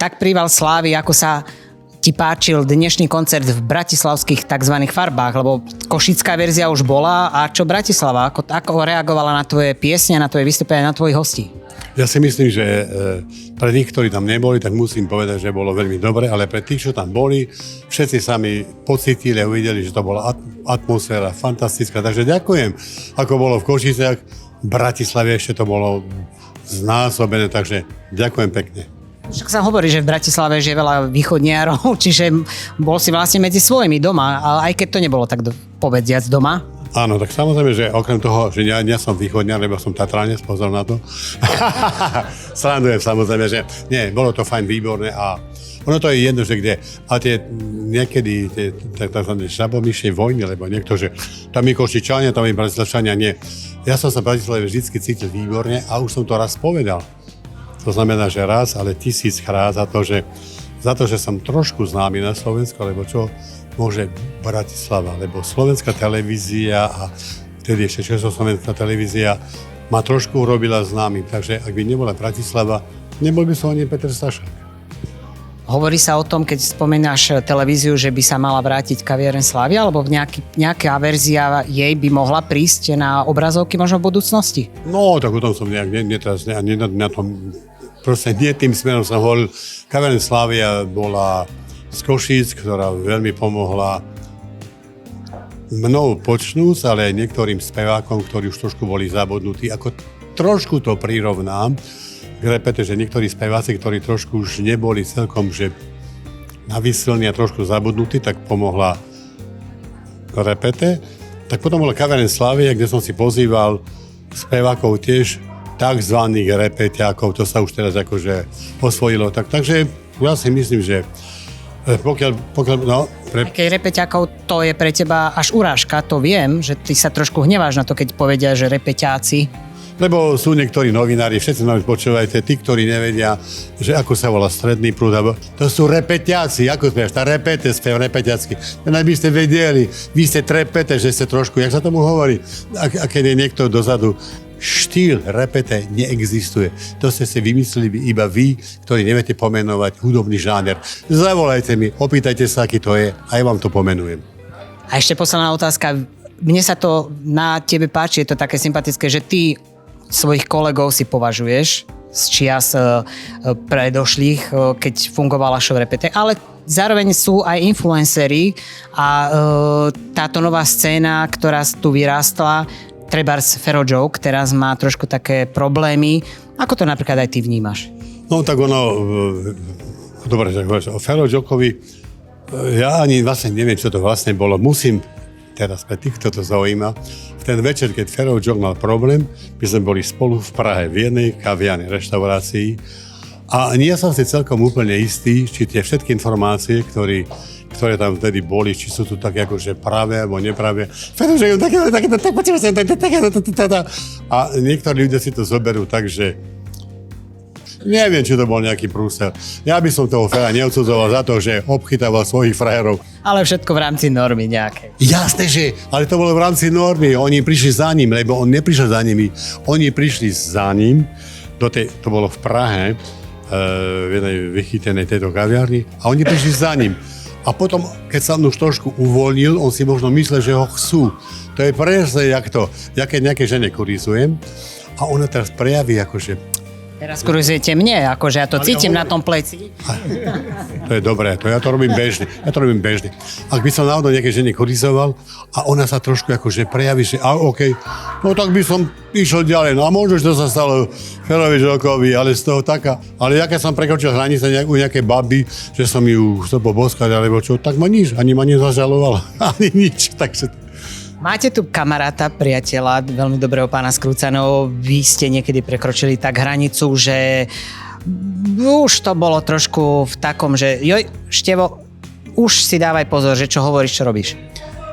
tak príval slávy, ako sa ti páčil dnešný koncert v bratislavských tzv. Farbách, lebo košická verzia už bola a čo Bratislava, ako reagovala na tvoje piesne, na tvoje vystúpenia, na tvojich hostí? Ja si myslím, že pre tých, ktorí tam neboli, tak musím povedať, že bolo veľmi dobre, ale pre tých, čo tam boli, všetci sami pocítili a uvideli, že to bola atmosféra fantastická. Takže ďakujem, ako bolo v Košiciach, v Bratislave ešte to bolo znásobené, takže ďakujem pekne. Však sa hovorí, že v Bratislave je veľa východniarov, čiže bol si vlastne medzi svojimi doma, ale aj keď to nebolo tak povediac doma. Áno, tak samozrejme, že okrem toho, že ja som východniar, lebo som Tatranec, pozor na to. Srandujem samozrejme, že nie, bolo to fajn, výborné a ono to je jedno, že kde, a tie niekedy tie tzv. Žabomyšie vojny, lebo niekto, že tam je Košičania, tam je Bratislavčania, nie. Ja som sa v Bratislave vždy cítil výborne a už som to raz povedal. To znamená, že raz, ale 1000-krát za to, že som trošku známy na Slovensku, lebo čo môže Bratislava, lebo slovenská televízia a vtedy ešte československá televízia ma trošku urobila známym, takže ak by nebola Bratislava, nebol by som ani Peter Stašák. Hovorí sa o tom, keď spomínaš televíziu, že by sa mala vrátiť kaviareň Slávy, alebo nejaká verzia jej by mohla prísť na obrazovky možno v budúcnosti? No, tak o tom som nejak na tom, proste nie tým smerom som hovoril. Kaviareň Slávia bola z Košíc, ktorá veľmi pomohla mnou počnúc, ale aj niektorým spevákom, ktorí už trošku boli zabudnutí. Ako trošku to prirovnám k repete, že niektorí speváci, ktorí trošku už neboli celkom že navyslní a trošku zabudnutí, tak pomohla repete. Tak potom bola Kaviareň Slávia, kde som si pozýval spevákov tiež takzvaných repeťákov, to sa už teraz akože osvojilo. Takže ja si myslím, že Keď repeťákov, to je pre teba až urážka, to viem, že ty sa trošku hneváš na to, keď povedia, že repeťáci. Lebo sú niektorí novinári, všetci nám počúvajte, tí, ktorí nevedia, že ako sa volá stredný prúd, to sú repeťáci, ako spievaš, tá repete, spev repeťácky. By ste vedeli, vy ste trepete, že ste trošku, jak sa tomu hovorí, a keď je niekto dozadu, štýl repete neexistuje. To ste si vymysleli iba vy, ktorí neviete pomenovať hudobný žáner. Zavolajte mi, opýtajte sa, aký to je a ja vám to pomenujem. A ešte posledná otázka. Mne sa to na tebe páči, je to také sympatické, že ty svojich kolegov si považuješ z čias predošlých, keď fungovala show repete, ale zároveň sú aj influenceri a táto nová scéna, ktorá tu vyrástla, trebárs Fero Joke, teraz má trošku také problémy. Ako to napríklad aj ty vnímaš? No tak dobre, že hovoríš o Fero Jokeovi, ja ani vlastne neviem, čo to vlastne bolo. Musím teraz pre tých, kto to zaujíma, v ten večer, keď Fero Joke mal problém, my sme boli spolu v Prahe v jednej kaviarni, reštaurácii a nie som si celkom úplne istý, či tie všetky informácie, ktoré tam vtedy boli, či sú tu také akože pravé alebo nepravé. Fero Joke, a niektorí ľudia si to zoberú tak, že neviem, či to bol nejaký prúsel. Ja by som toho Fera neodsudzoval za to, že obchytával svojich frajerov. Ale všetko v rámci normy nejaké. Jasné, že, ale to bolo v rámci normy. Oni prišli za ním, lebo on neprišiel za nimi. Oni prišli za ním, to bolo v Prahe, v jednej vychytenej tejto kaviarni, a oni prišli za ním. A potom, keď sa on už trošku uvoľnil, on si možno myslel, že ho chcú. To je presne jak to. Ja keď nejaké žene kurizujem a ona teraz prejaví akože teraz kurizujete mne, akože ja to cítim na tom pleci. To je dobré, ja to robím bežne. Ak by som náhodou nejaké žene kurizoval a ona sa trošku akože prejaví, že OK, no tak by som išiel ďalej. No a možno, že to sa stalo Ferovi Jokeovi, ale z toho taká. Ale ja keď som prekročil hranice u nejakej baby, že som ju chcel poboskať alebo čo, tak ma nič, ani ma nezažalovala, ani nič, takže. Máte tu kamaráta, priateľa, veľmi dobrého pána Skrúcanov. Vy ste niekedy prekročili tak hranicu, že už to bolo trošku v takom, že joj, Števo, už si dávaj pozor, že čo hovoríš, čo robíš.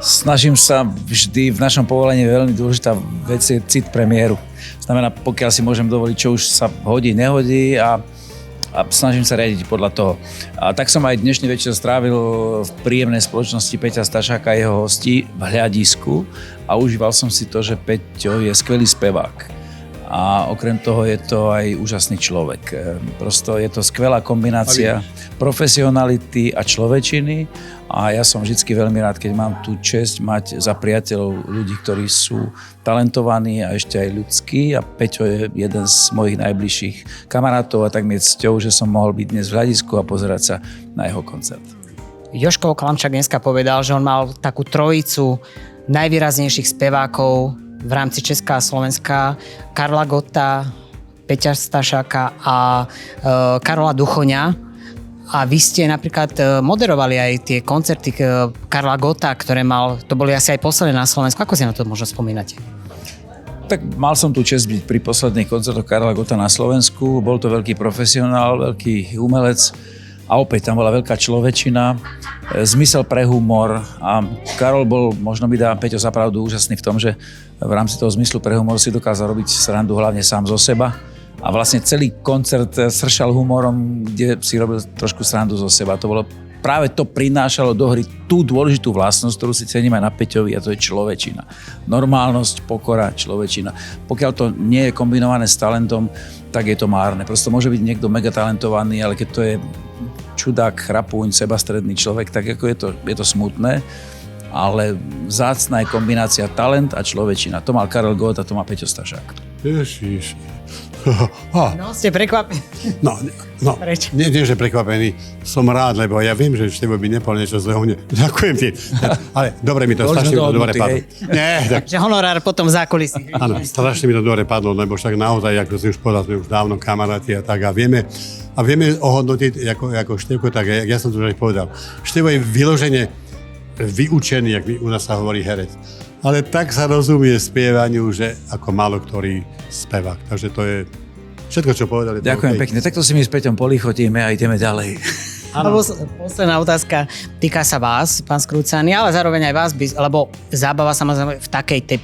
Snažím sa vždy, v našom povolení veľmi dôležitá vec je cit pre mieru. Znamená, pokiaľ si môžem dovoliť, čo už sa hodí, nehodí a snažím sa riadiť podľa toho. A tak som aj dnešný večer strávil v príjemnej spoločnosti Peťa Stašáka a jeho hostí v hľadisku a užíval som si to, že Peťo je skvelý spevák. a okrem toho je to aj úžasný človek. Prosto je to skvelá kombinácia profesionality a človečiny a ja som vždycky veľmi rád, keď mám tú česť mať za priateľov ľudí, ktorí sú talentovaní a ešte aj ľudskí a Peťo je jeden z mojich najbližších kamarátov a tak mi je cťou, že som mohol byť dnes v hľadisku a pozerať sa na jeho koncert. Jožko Klamčák dneska povedal, že on mal takú trojicu najvýraznejších spevákov v rámci Česka a Slovenska, Karla Gotta, Peťa Stašáka a Karola Duchoňa. A vy ste napríklad moderovali aj tie koncerty Karla Gotta, ktoré mal, to boli asi aj posledné na Slovensku. Ako si na to možno spomínate? Tak mal som tu česť byť pri posledných koncertoch Karla Gotta na Slovensku. Bol to veľký profesionál, veľký umelec a opäť tam bola veľká človečina, zmysel pre humor a Karol bol, možno mi dá Peťo za pravdu, úžasný v tom, že v rámci toho zmyslu pre humor si dokázal robiť srandu hlavne sám zo seba a vlastne celý koncert sršal humorom, kde si robil trošku srandu zo seba. To bolo práve to prinášalo do hry tú dôležitú vlastnosť, ktorú si cením aj na Peťovi a to je človečina. Normálnosť, pokora, človečina. Pokiaľ to nie je kombinované s talentom, tak je to márne. Prosto môže byť niekto mega talentovaný, ale keď to je čudák, chrapúň, sebastredný človek, tak ako je to smutné, ale vzácna je kombinácia talent a človečina. To mal Karel Gott a to má Peťo Stašák. Ježiš. No, ste prekvapení. No, Prečo? nie, že prekvapený. Som rád, lebo ja viem, že Števo by nepol niečo zlého. Ďakujem ti. Ale dobre mi to strašne dobre padlo. Nie, tak... Že honorár potom v zákulisí. Áno, strašne mi to dobre padlo, lebo však naozaj, ako si už povedal, sme už dávno kamaráti a tak a vieme ohodnotiť ako Števko, tak ja som to už aj povedal. Števo je vyložene vyučený, jak u nás sa hovorí herec. Ale tak sa rozumie spievaniu, že ako málo ktorý spevák. Takže to je všetko, čo povedali. Ďakujem pekne. Takto si my s Peťom polichotíme a ideme ďalej. Áno. Posledná otázka týka sa vás, pán Skrúcaný, ale zároveň aj vás, lebo zábava samozrejme v takej tej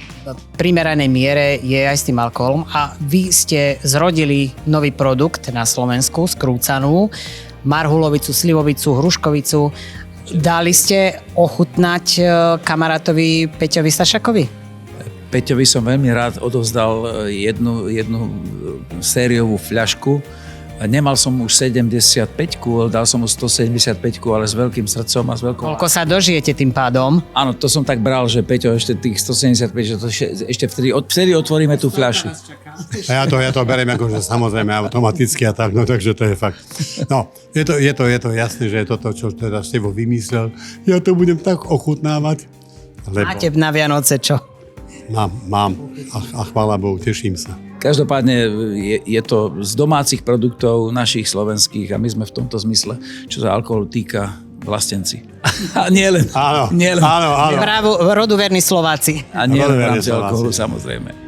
primeranej miere je aj s tým alkoholom a vy ste zrodili nový produkt na Slovensku, Skrúcanú, marhulovicu, slivovicu, hruškovicu. Dali ste ochutnať kamarátovi Peťovi Stašakovi? Peťovi som veľmi rád odovzdal jednu sériovú fľašku. Nemal som už 75-ku, dal som mu 175-ku, ale s veľkým srdcom a s veľkou... Koľko sa dožijete tým pádom? Áno, to som tak bral, že Peťo ešte tých 175, že to ešte vtedy otvoríme tú fľašu. A ja to beriem ako, že samozrejme automaticky a tak, no takže to je fakt. No, je to jasné, že je toto, čo teda Števo vymyslel. Ja to budem tak ochutnávať. Lebo... Máte na Vianoce čo? Mám a chvála Bohu, teším sa. Každopádne je to z domácich produktov našich slovenských a my sme v tomto zmysle, čo sa alkoholu týka, vlastenci. A nie len. Áno. Áno. Právo roduverní Slováci. A nie len v rámci alkoholu, samozrejme.